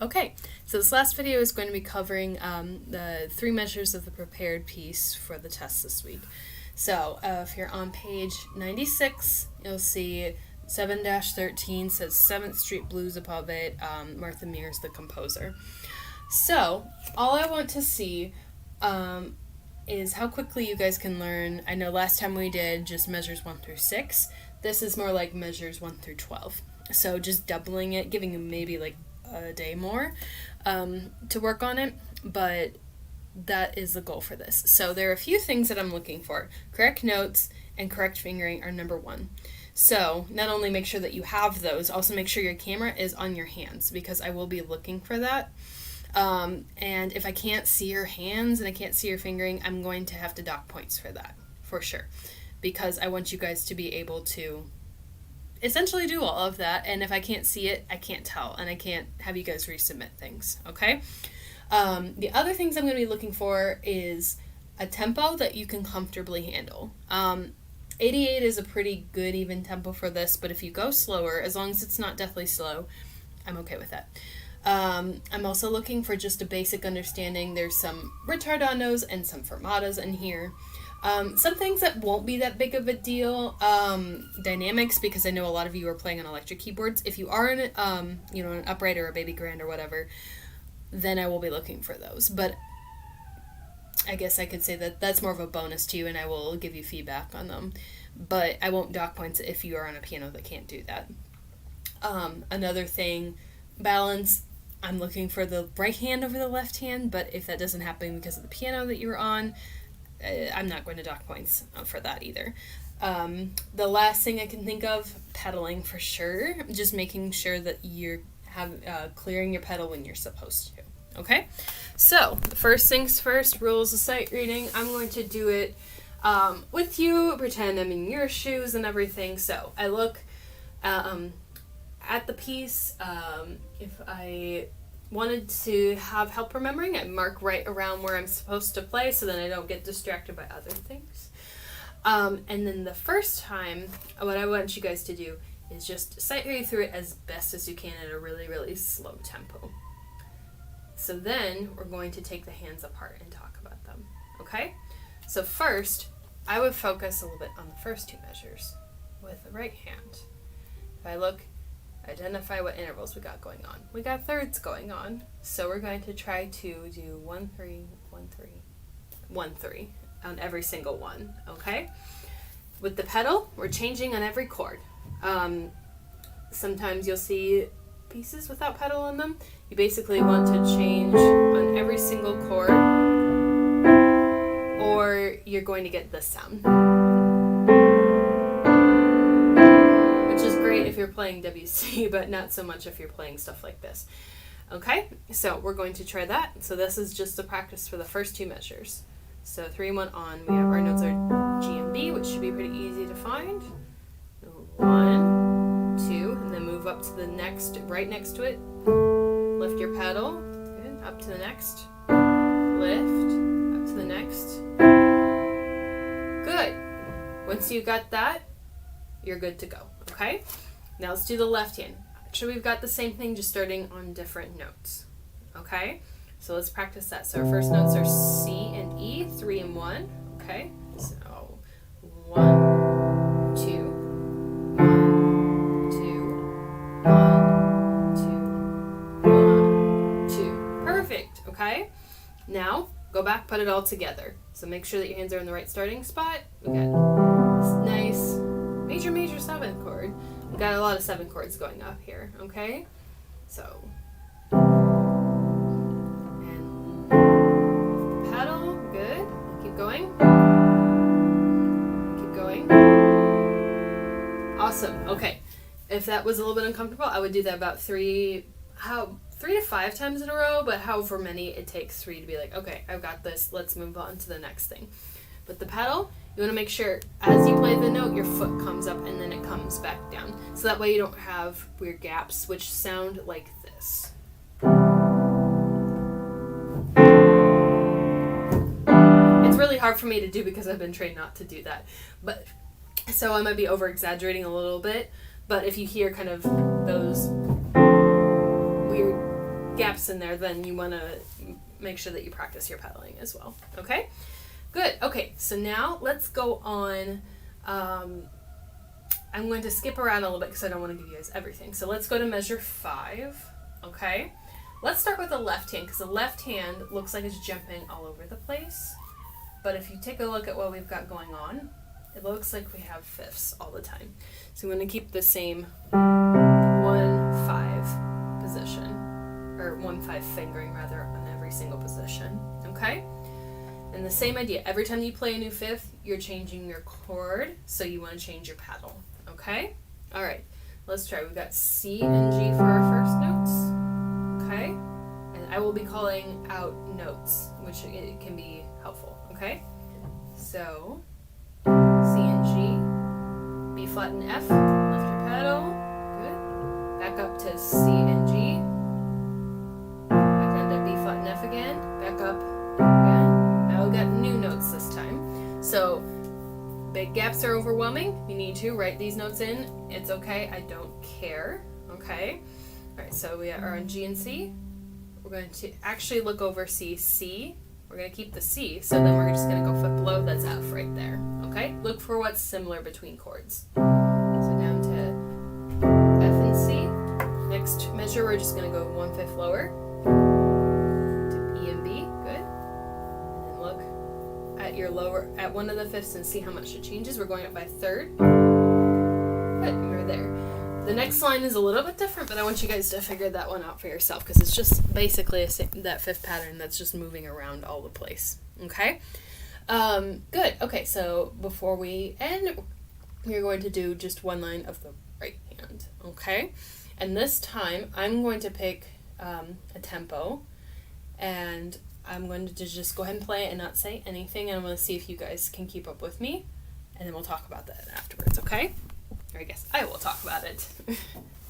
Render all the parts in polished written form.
Okay, so this last video is going to be covering the 3 measures of the prepared piece for the test this week. So if you're on page 96, you'll see 7-13 says 7th Street Blues above it. Martha Mears, the composer. So all I want to see is how quickly you guys can learn. I know last time we did just measures 1 through 6. This is more like measures 1 through 12. So just doubling it, giving you maybe like a day more to work on it, but that is the goal for this. So there are a few things that I'm looking for. Correct notes and correct fingering are number 1. So not only make sure that you have those, also make sure your camera is on your hands, because I will be looking for that. And if I can't see your hands and I can't see your fingering, I'm going to have to dock points for that, for sure, because I want you guys to be able to essentially do all of that, and if I can't see it, I can't tell, and I can't have you guys resubmit things, okay? The other things I'm going to be looking for is a tempo that you can comfortably handle. 88 is a pretty good even tempo for this, but if you go slower, as long as it's not deathly slow, I'm okay with that. I'm also looking for just a basic understanding. There's some ritardatos and some fermatas in here. Some things that won't be that big of a deal, dynamics, because I know a lot of you are playing on electric keyboards. If you are in, an upright or a baby grand or whatever, then I will be looking for those. But I guess I could say that that's more of a bonus to you, and I will give you feedback on them. But I won't dock points if you are on a piano that can't do that. Another thing, balance. I'm looking for the right hand over the left hand, but if that doesn't happen because of the piano that you're on, I'm not going to dock points for that either. The last thing I can think of, pedaling for sure. Just making sure that you're clearing your pedal when you're supposed to. Okay? So, first things first, rules of sight reading. I'm going to do it with you, pretend I'm in your shoes and everything. So, I look at the piece. If I wanted to have help remembering, I mark right around where I'm supposed to play so then I don't get distracted by other things. And then the first time, what I want you guys to do is just sight read through it as best as you can at a really, really slow tempo. So then we're going to take the hands apart and talk about them. Okay? So first, I would focus a little bit on the first 2 measures with the right hand. If I look, identify what intervals we got going on. We got thirds going on, so we're going to try to do 1 3 1 3 1 3 on every single one. Okay, with the pedal, we're changing on every chord. Sometimes you'll see pieces without pedal on them. You basically want to change on every single chord, or you're going to get this sound, if you're playing WC, but not so much if you're playing stuff like this. Okay, so we're going to try that. So this is just a practice for the first 2 measures. So 3 and 1 on, we have our notes are G and B, which should be pretty easy to find. 1, 2, and then move up to the next, right next to it. Lift your pedal, good, up to the next. Lift, up to the next. Good. Once you got that, you're good to go, okay? Now let's do the left hand. Actually, we've got the same thing, just starting on different notes, okay? So let's practice that. So our first notes are C and E, 3 and 1, okay? So 1, 2, 1, 2, 1, 2, 1, 2. Perfect, okay? Now, go back, put it all together. So make sure that your hands are in the right starting spot. We got this nice major, major 7th chord. We got a lot of 7 chords going up here, okay? So, and the pedal, good. Keep going. Keep going. Awesome, okay. If that was a little bit uncomfortable, I would do that about 3 to 5 times in a row, but however many it takes for you to be like, okay, I've got this, let's move on to the next thing. With the pedal, you want to make sure as you play the note, your foot comes up and then it comes back down. So that way you don't have weird gaps, which sound like this. It's really hard for me to do because I've been trained not to do that. But so I might be over-exaggerating a little bit, but if you hear kind of those weird gaps in there, then you want to make sure that you practice your pedaling as well. Okay? Good. Okay, so now let's go on. I'm going to skip around a little bit because I don't want to give you guys everything. So let's go to measure 5. Okay? Let's start with the left hand because the left hand looks like it's jumping all over the place. But if you take a look at what we've got going on, it looks like we have fifths all the time. So I'm going to keep the same 1-5 position, or 1-5 fingering rather, on every single position. Okay? And the same idea. Every time you play a new fifth, you're changing your chord, so you want to change your paddle. Okay? All right. Let's try. We've got C and G for our first notes. Okay? And I will be calling out notes, which it can be helpful. Okay? So, C and G, B flat and F, lift your paddle, good. Back up to C and G, back down to B flat and F again, back up again. Now we've got new notes this time. So, big gaps are overwhelming. You need to write these notes in. It's okay, I don't care, okay? Alright, so we are on G and C. We're going to actually look over C. We're going to keep the C, so then we're just going to go foot below, that's F right there, okay? Look for what's similar between chords. So down to F and C. Next measure, we're just going to go 1/5 lower to E and B, good. And then look at your at one of the fifths and see how much it changes. We're going up by a third. Good, we're there. The next line is a little bit different, but I want you guys to figure that one out for yourself because it's just basically that fifth pattern that's just moving around all the place. Okay? Good. Okay, so before we end, we're going to do just one line of the right hand. Okay? And this time, I'm going to pick a tempo, and I'm going to just go ahead and play it and not say anything, and I'm going to see if you guys can keep up with me, and then we'll talk about that afterwards, okay? Or I guess I will talk about it.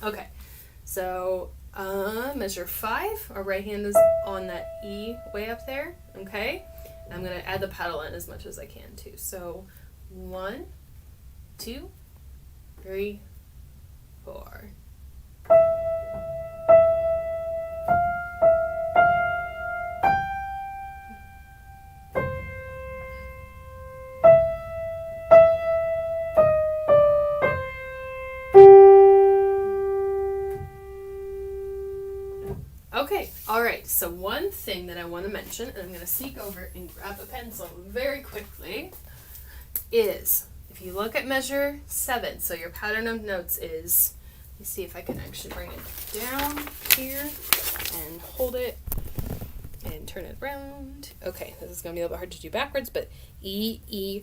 Okay, so measure 5. Our right hand is on that E way up there, okay? And I'm going to add the paddle in as much as I can too. So 1, 2, 3, 4. Okay, alright, so one thing that I want to mention, and I'm going to sneak over and grab a pencil very quickly, is if you look at measure 7, so your pattern of notes is, let me see if I can actually bring it down here and hold it and turn it around. Okay, this is going to be a little bit hard to do backwards, but E, E,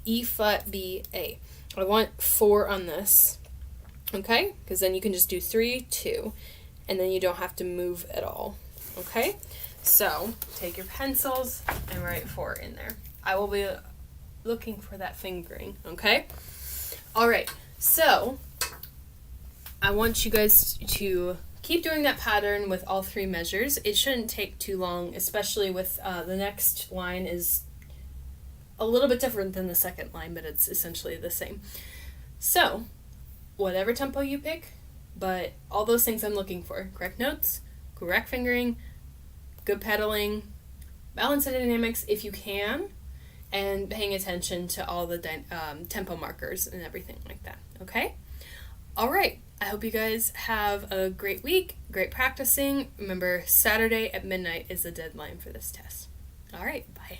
E flat, B, A. I want 4 on this, okay? Because then you can just do 3, 2. And then you don't have to move at all, okay? So, take your pencils and write 4 in there. I will be looking for that fingering, okay? Alright, so, I want you guys to keep doing that pattern with all 3 measures. It shouldn't take too long, especially with the next line is a little bit different than the second line, but it's essentially the same. So, whatever tempo you pick, but all those things I'm looking for: correct notes, correct fingering, good pedaling, balance and dynamics if you can, and paying attention to all the tempo markers and everything like that, okay? All right, I hope you guys have a great week, great practicing. Remember, Saturday at midnight is the deadline for this test. All right, bye.